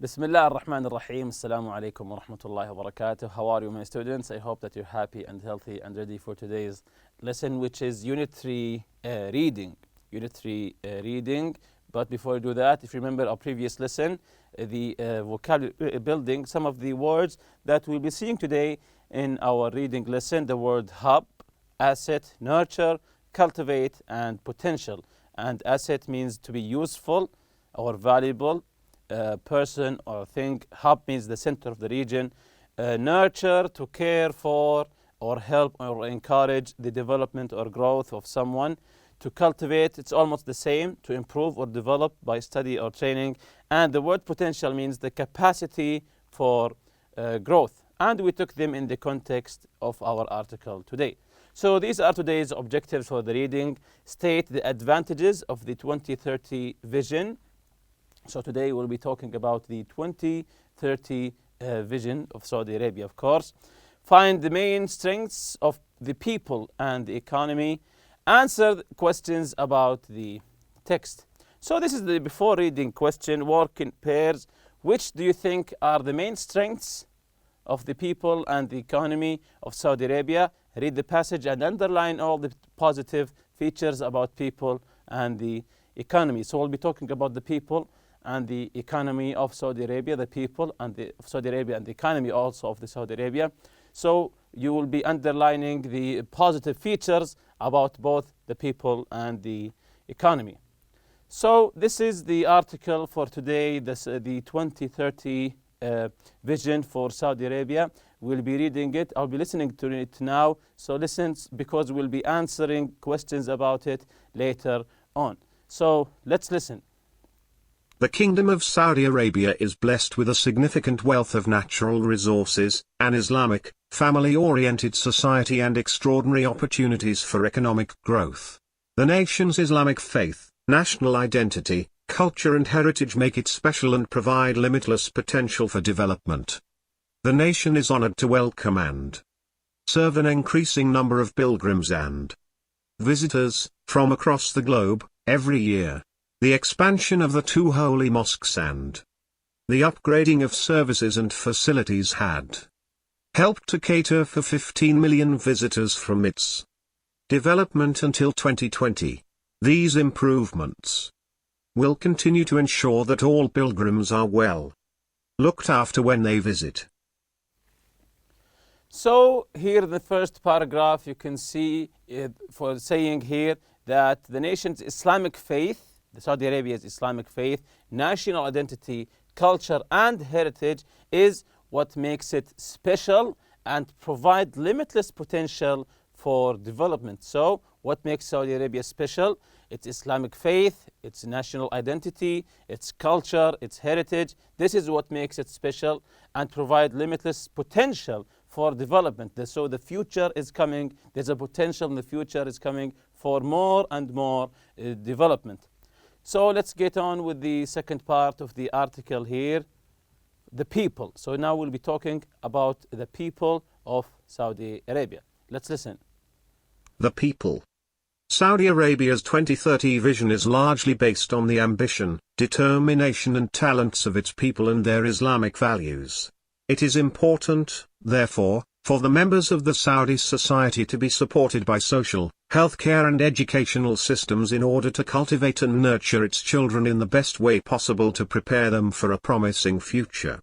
بسم الله الرحمن الرحيم. السلام عليكم ورحمة الله وبركاته. How are you, my students? I hope that you're happy and healthy and ready for today's lesson, which is Unit 3 reading. Unit 3 reading. But before we do that, if you remember our previous lesson, the vocabulary building, some of the words that we'll be seeing today in our reading lesson, the word hub, asset, nurture, cultivate, and potential. And asset means to be useful or valuable. Person or thing. Hub means the center of the region. Nurture, to care for or help or encourage the development or growth of someone. To cultivate, it's almost the same, to improve or develop by study or training. And the word potential means the capacity for growth. And we took them in the context of our article today. So these are today's objectives for the reading. State the advantages of the 2030 vision. So today we'll be talking about the 2030 vision of Saudi Arabia, of course. Find the main strengths of the people and the economy. Answer questions about the text. So this is the before reading question. Work in pairs. Which do you think are the main strengths of the people and the economy of Saudi Arabia? Read the passage and underline all the positive features about people and the economy. So we'll be talking about the people and the economy of Saudi Arabia, the people and the Saudi Arabia and the economy also of the Saudi Arabia. So you will be underlining the positive features about both the people and the economy. So this is the article for today, the 2030 vision for Saudi Arabia. We'll be reading it. I'll be listening to it now. So listen, because we'll be answering questions about it later on. So let's listen. The Kingdom of Saudi Arabia is blessed with a significant wealth of natural resources, an Islamic, family-oriented society and extraordinary opportunities for economic growth. The nation's Islamic faith, national identity, culture and heritage make it special and provide limitless potential for development. The nation is honored to welcome and serve an increasing number of pilgrims and visitors from across the globe every year. The expansion of the two holy mosques and the upgrading of services and facilities had helped to cater for 15 million visitors from its development until 2020. These improvements will continue to ensure that all pilgrims are well looked after when they visit. So here in the first paragraph you can see for saying here that the nation's Islamic faith, the Saudi Arabia's Islamic faith, national identity, culture and heritage is what makes it special and provide limitless potential for development. So what makes Saudi Arabia special? Its Islamic faith, its national identity, its culture, its heritage. This is what makes it special and provide limitless potential for development. So the future is coming. There's a potential in the future is coming for more and more development. So let's get on with the second part of the article here, the people. So now we'll be talking about the people of Saudi Arabia. Let's listen. The people. Saudi Arabia's 2030 vision is largely based on the ambition, determination and talents of its people and their Islamic values. It is important, therefore, for the members of the Saudi society to be supported by social, healthcare and educational systems in order to cultivate and nurture its children in the best way possible to prepare them for a promising future.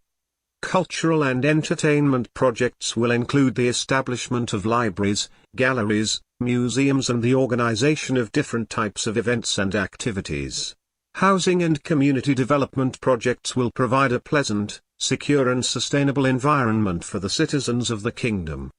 Cultural and entertainment projects will include the establishment of libraries, galleries, museums and the organization of different types of events and activities. Housing and community development projects will provide a pleasant, secure and sustainable environment for the citizens of the kingdom.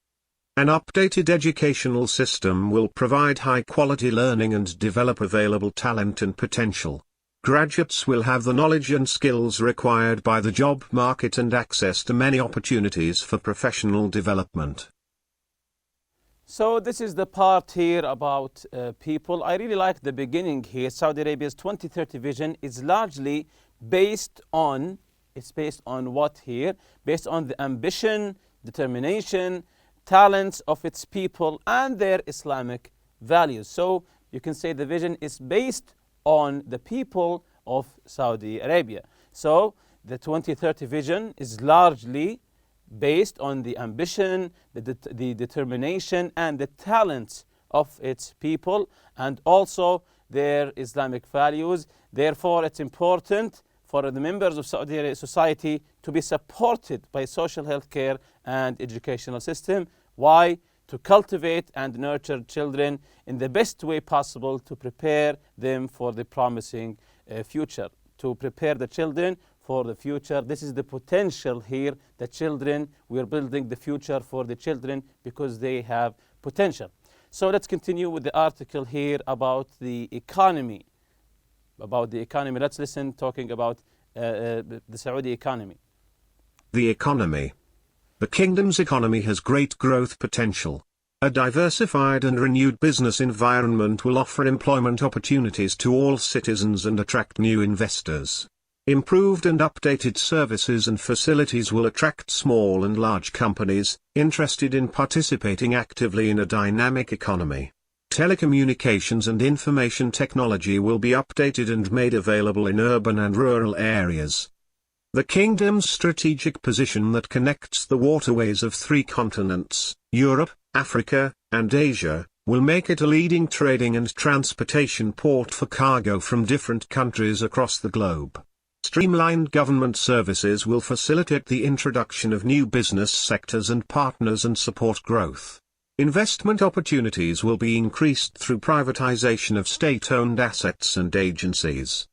An updated educational system will provide high-quality learning and develop available talent and potential. Graduates will have the knowledge and skills required by the job market and access to many opportunities for professional development. So this is the part here about people. I really like the beginning here. Saudi Arabia's 2030 vision is largely based on, it's based on what here? Based on the ambition, determination, talents of its people and their Islamic values. So you can say the vision is based on the people of Saudi Arabia. So the 2030 vision is largely based on the ambition, the determination, and the talents of its people, and also their Islamic values. Therefore, it's important for the members of Saudi society to be supported by social health care and educational system. Why? To cultivate and nurture children in the best way possible to prepare them for the promising future. To prepare the children for the future. This is the potential here. The children, we are building the future for the children because they have potential. So let's continue with the article here about the economy. Let's listen talking about the Saudi economy. The economy. The kingdom's economy has great growth potential. A diversified and renewed business environment will offer employment opportunities to all citizens and attract new investors. Improved and updated services and facilities will attract small and large companies interested in participating actively in a dynamic economy. Telecommunications and information technology will be updated and made available in urban and rural areas. The kingdom's strategic position that connects the waterways of 3 continents, Europe, Africa, and Asia, will make it a leading trading and transportation port for cargo from different countries across the globe. Streamlined government services will facilitate the introduction of new business sectors and partners and support growth. Investment opportunities will be increased through privatization of state-owned assets and agencies.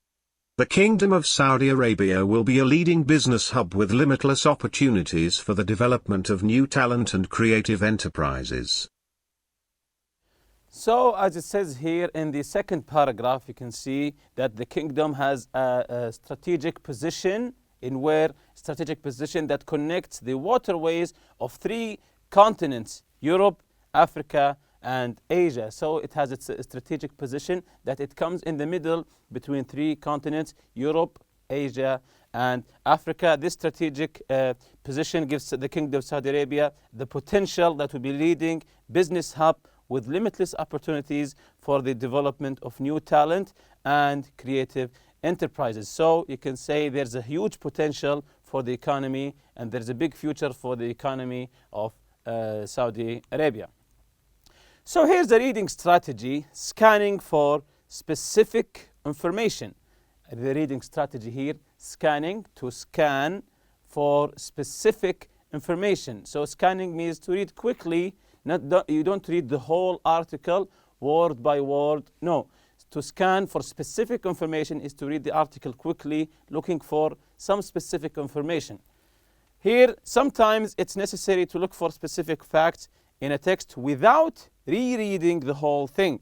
The Kingdom of Saudi Arabia will be a leading business hub with limitless opportunities for the development of new talent and creative enterprises. So, as it says here in the second paragraph, you can see that the kingdom has a strategic position that connects the waterways of 3 continents, Europe, Africa, and Asia. So it has its strategic position that it comes in the middle between 3 continents, Europe, Asia, and Africa. This strategic position gives the Kingdom of Saudi Arabia the potential that will be leading business hub with limitless opportunities for the development of new talent and creative enterprises. So you can say there's a huge potential for the economy, and there's a big future for the economy of Saudi Arabia. So here's the reading strategy, scanning for specific information. The reading strategy here, scanning, to scan for specific information. So scanning means to read quickly, you don't read the whole article word by word. No, to scan for specific information is to read the article quickly, looking for some specific information. Here, sometimes it's necessary to look for specific facts in a text without rereading the whole thing.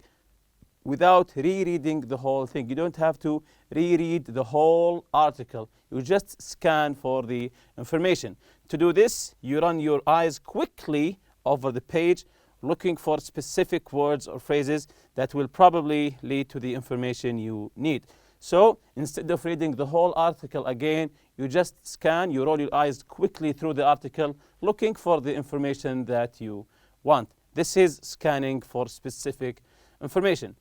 You don't have to reread the whole article. You just scan for the information. To do this, you run your eyes quickly over the page, looking for specific words or phrases that will probably lead to the information you need. So instead of reading the whole article again, you just scan, you roll your eyes quickly through the article, looking for the information that you want. This is scanning for specific information.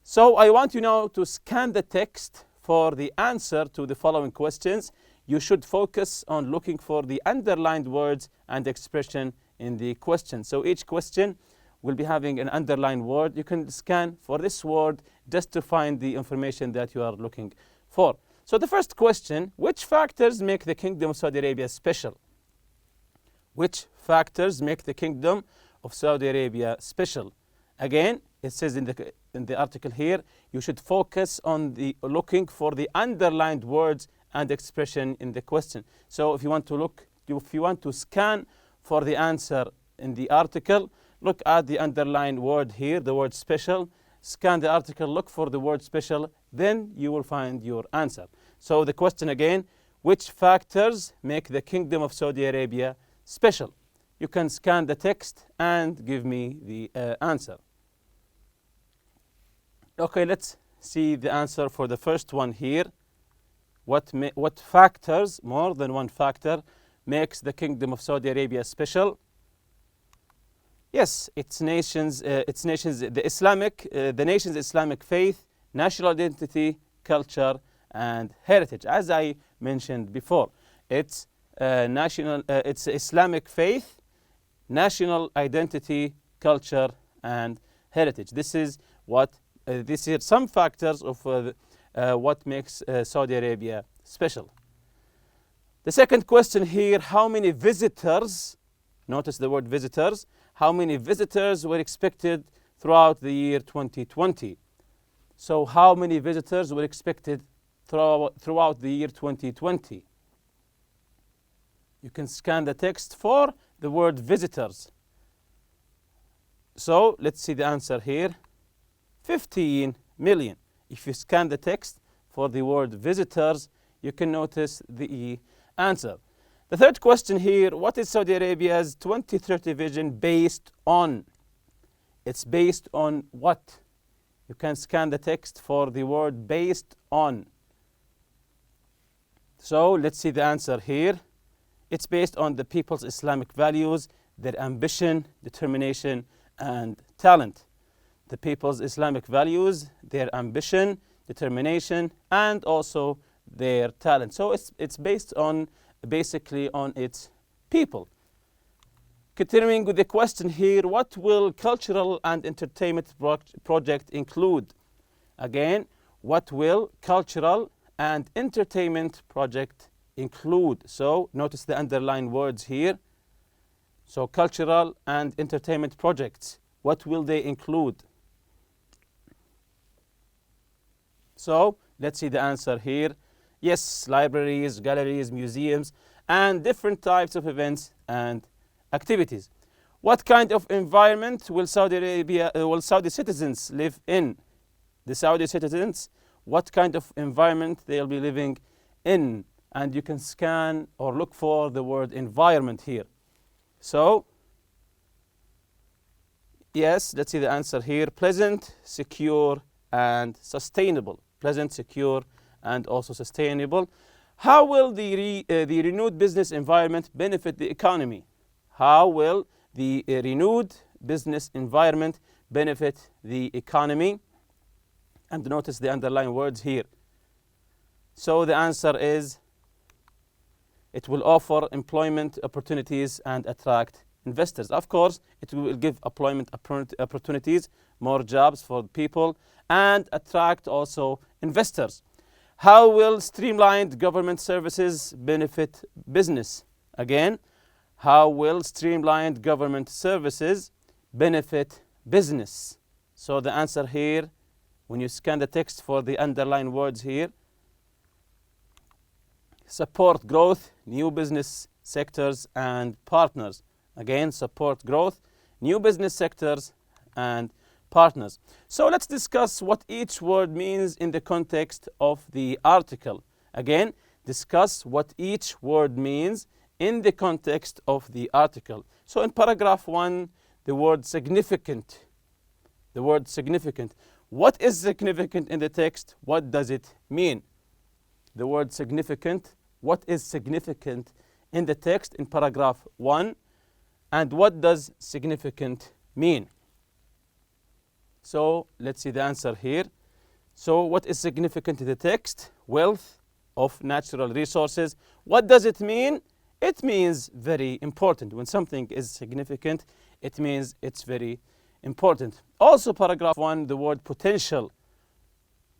So I want you now to scan the text for the answer to the following questions. You should focus on looking for the underlined words and expression in the question. So each question will be having an underlined word. You can scan for this word just to find the information that you are looking for. So the first question, which factors make the Kingdom of Saudi Arabia special? Which factors make the Kingdom of Saudi Arabia special? Again, it says in the article here, you should focus on looking for the underlined words and expression in the question. So if you want to scan for the answer in the article, look at the underlined word here, the word special. Scan the article, look for the word special, then you will find your answer. So the question again, which factors make the Kingdom of Saudi Arabia special? You can scan the text and give me the answer. Okay, let's see the answer for the first one here. What factors, more than one factor, makes the Kingdom of Saudi Arabia special? Yes, the nation's Islamic faith, national identity, culture, and heritage. As I mentioned before, it's it's Islamic faith, national identity, culture, and heritage. This is what these are some factors of what makes Saudi Arabia special. The second question here, how many visitors, notice the word visitors, how many visitors were expected throughout the year 2020? So how many visitors were expected throughout the year 2020? You can scan the text for the word visitors. So let's see the answer here. 15 million. If you scan the text for the word visitors, you can notice the answer. The third question here, what is Saudi Arabia's 2030 vision based on? It's based on what? You can scan the text for the word based on. So let's see the answer here. It's based on the people's Islamic values, their ambition, determination, and talent. The people's Islamic values, their ambition, determination, and also their talent. So it's based on basically on its people. Continuing with the question here, what will cultural and entertainment project include? Again, what will cultural and entertainment project include? So notice the underlined words here. So cultural and entertainment projects, what will they include? So let's see the answer here. Yes, libraries, galleries, museums, and different types of events and activities. What kind of environment will Saudi citizens live in? The Saudi citizens, what kind of environment they'll be living in? And you can scan or look for the word environment here. So, yes, let's see the answer here. Pleasant, secure, and sustainable. Pleasant, secure, and also sustainable. How will the renewed business environment benefit the economy? How will the renewed business environment benefit the economy? And notice the underlined words here. So the answer is, it will offer employment opportunities and attract investors. Of course, it will give employment opportunities, more jobs for people, and attract also investors. How will streamlined government services benefit business? Again, how will streamlined government services benefit business? So the answer here, when you scan the text for the underlined words here, support growth, new business sectors and partners. Again, support growth, new business sectors and partners. So let's discuss what each word means in the context of the article. Again, discuss what each word means in the context of the article. So in paragraph 1, the word significant. The word significant. What is significant in the text? What does it mean? The word significant. What is significant in the text in paragraph 1? And what does significant mean? So let's see the answer here. So what is significant in the text? Wealth of natural resources. What does it mean? It means very important. When something is significant, it means it's very important. Also paragraph 1, the word potential.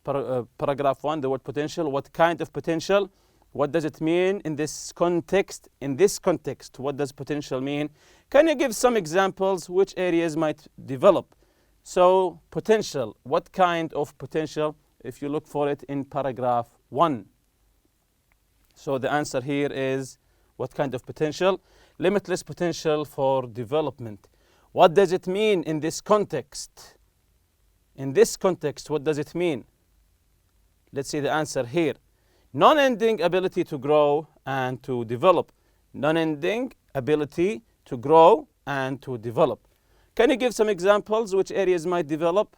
Paragraph 1, the word potential. What kind of potential? What does it mean in this context? In this context, what does potential mean? Can you give some examples which areas might develop? So potential, what kind of potential? If you look for it in paragraph 1. So the answer here is, what kind of potential? Limitless potential for development. What does it mean in this context? In this context, what does it mean? Let's see the answer here. Non-ending ability to grow and to develop. Non-ending ability to grow and to develop. Can you give some examples which areas might develop?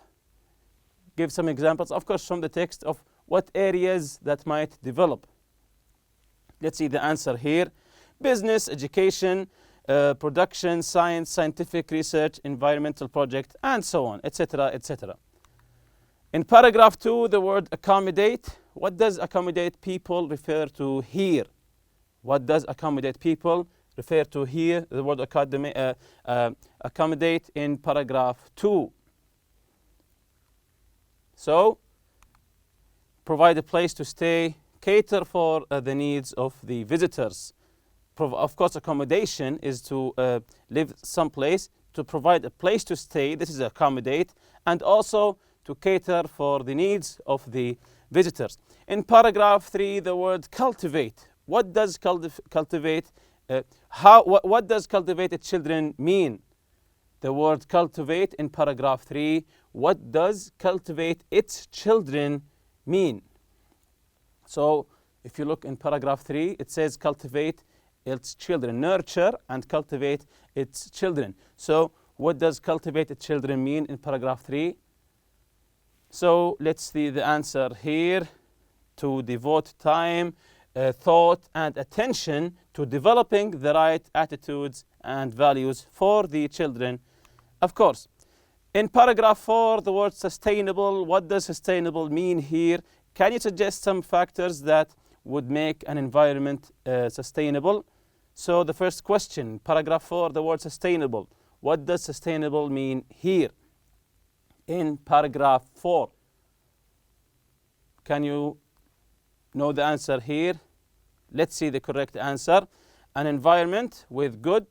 Give some examples, of course, from the text of what areas that might develop. Let's see the answer here. Business, education, production, science, scientific research, environmental project, and so on, etc., etc. In paragraph 2, the word accommodate. what does accommodate people refer to here? What does accommodate people refer to here? The word accommodate in paragraph 2. So, provide a place to stay, cater for the needs of the visitors. Of course, accommodation is to live someplace, to provide a place to stay, this is accommodate, and also to cater for the needs of the visitors. In paragraph 3, the word cultivate. What does cultivate? What does cultivated children mean? The word cultivate in paragraph 3. What does cultivate its children mean? So, if you look in paragraph 3, it says cultivate its children, nurture and cultivate its children. So, what does cultivate its children mean in paragraph 3? So, let's see the answer here. To devote time, thought and attention to developing the right attitudes and values for the children, of course. In paragraph 4, the word sustainable. What does sustainable mean here? Can you suggest some factors that would make an environment sustainable? So the first question, paragraph 4, the word sustainable. What does sustainable mean here? In paragraph 4. Can you know the answer here? Let's see the correct answer. An environment with good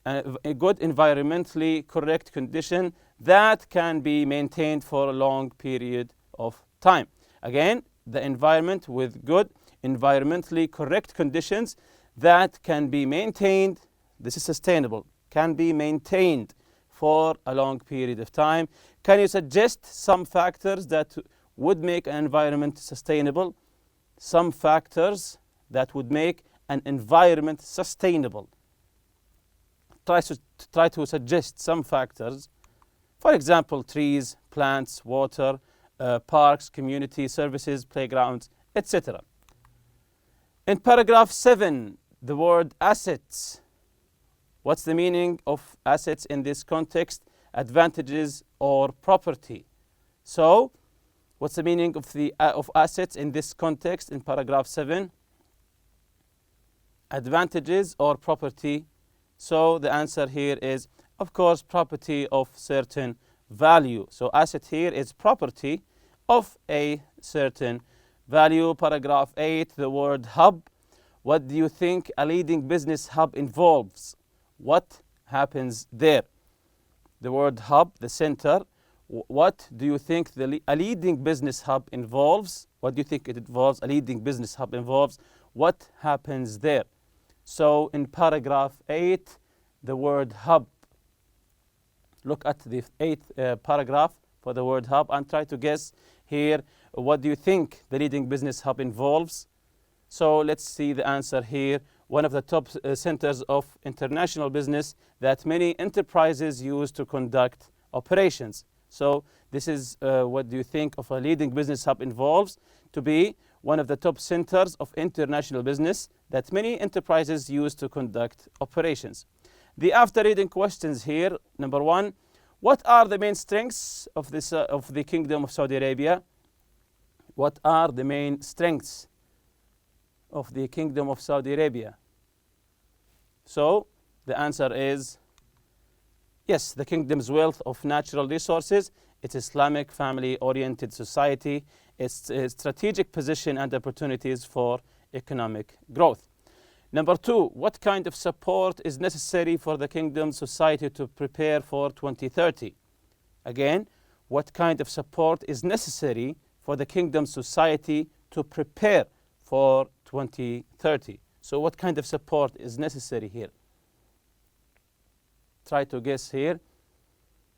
environmentally correct condition that can be maintained for a long period of time. Again, the environment with good environmentally correct conditions that can be maintained, this is sustainable, can be maintained for a long period of time. Can you suggest some factors that would make an environment sustainable? Some factors that would make an environment sustainable. Try to suggest some factors. For example, trees, plants, water, parks, community services, playgrounds, etc. In paragraph 7, the word assets. What's the meaning of assets in this context? Advantages or property. So, what's the meaning of assets in this context in paragraph 7? Advantages or property. So the answer here is, of course, property of certain value. So asset here is property of a certain value. Paragraph 8, the word hub. What do you think a leading business hub involves? What happens there? The word hub, the center. What do you think a leading business hub involves? What do you think it involves? A leading business hub involves. What happens there? So in paragraph 8, the word hub. Look at the 8th paragraph for the word hub and try to guess here, what do you think the leading business hub involves? So let's see the answer here. One of the top centers of international business that many enterprises use to conduct operations. So this is what do you think of a leading business hub involves? To be one of the top centers of international business that many enterprises use to conduct operations. The after reading questions here, number 1, what are the main strengths of the Kingdom of Saudi Arabia? What are the main strengths of the Kingdom of Saudi Arabia? So the answer is yes, the kingdom's wealth of natural resources, its Islamic family-oriented society, its strategic position and opportunities for economic growth. Number 2, what kind of support is necessary for the kingdom's society to prepare for 2030? Again, what kind of support is necessary for the kingdom's society to prepare for 2030? So what kind of support is necessary here? Try to guess here.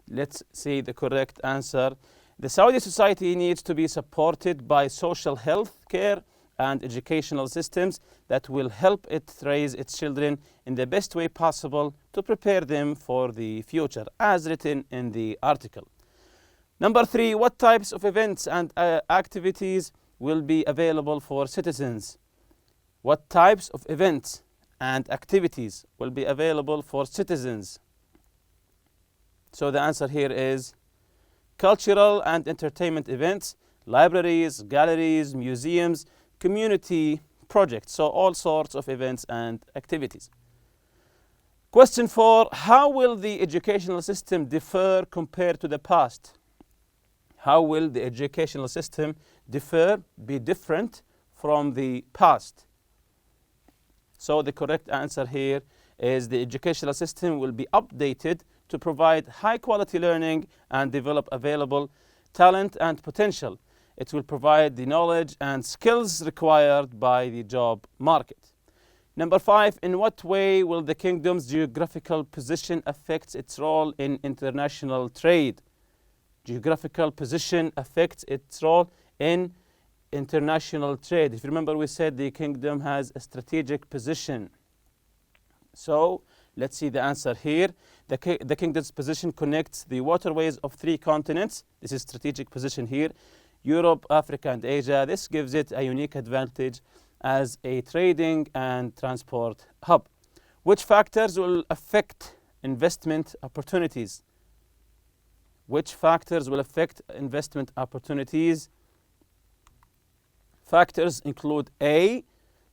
Let's see the correct answer. The Saudi society needs to be supported by social health care and educational systems that will help it raise its children in the best way possible to prepare them for the future, as written in the article. Number 3, what types of events and activities will be available for citizens? What types of events and activities will be available for citizens? So the answer here is cultural and entertainment events libraries, galleries, museums, community projects, so all sorts of events and activities. Question 4, how will the educational system differ compared to the past? How will the educational system be different from the past? So the correct answer here is the educational system will be updated to provide high quality learning and develop available talent and potential. It will provide the knowledge and skills required by the job market. Number 5, in what way will the kingdom's geographical position affect its role in international trade? Geographical position affects its role in international trade. If you remember, we said the kingdom has a strategic position. So let's see the answer here. The kingdom's position connects the waterways of 3 continents. This is strategic position here. Europe, Africa, and Asia. This gives it a unique advantage as a trading and transport hub. Which factors will affect investment opportunities? Which factors will affect investment opportunities? Factors include A,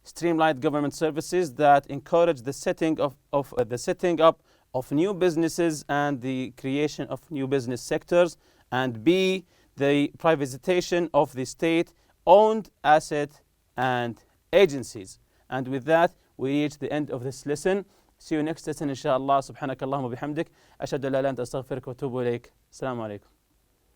streamlined government services that encourage the setting up of new businesses and the creation of new business sectors, and B, the privatization of the state-owned asset and agencies. And with that, we reach the end of this lesson. See you next lesson, inshallah. Subhanakallahumma bihamdik. Ashhadu an la ilaha illa anta astaghfiruka wa atubu ilayk. Assalamu alaikum.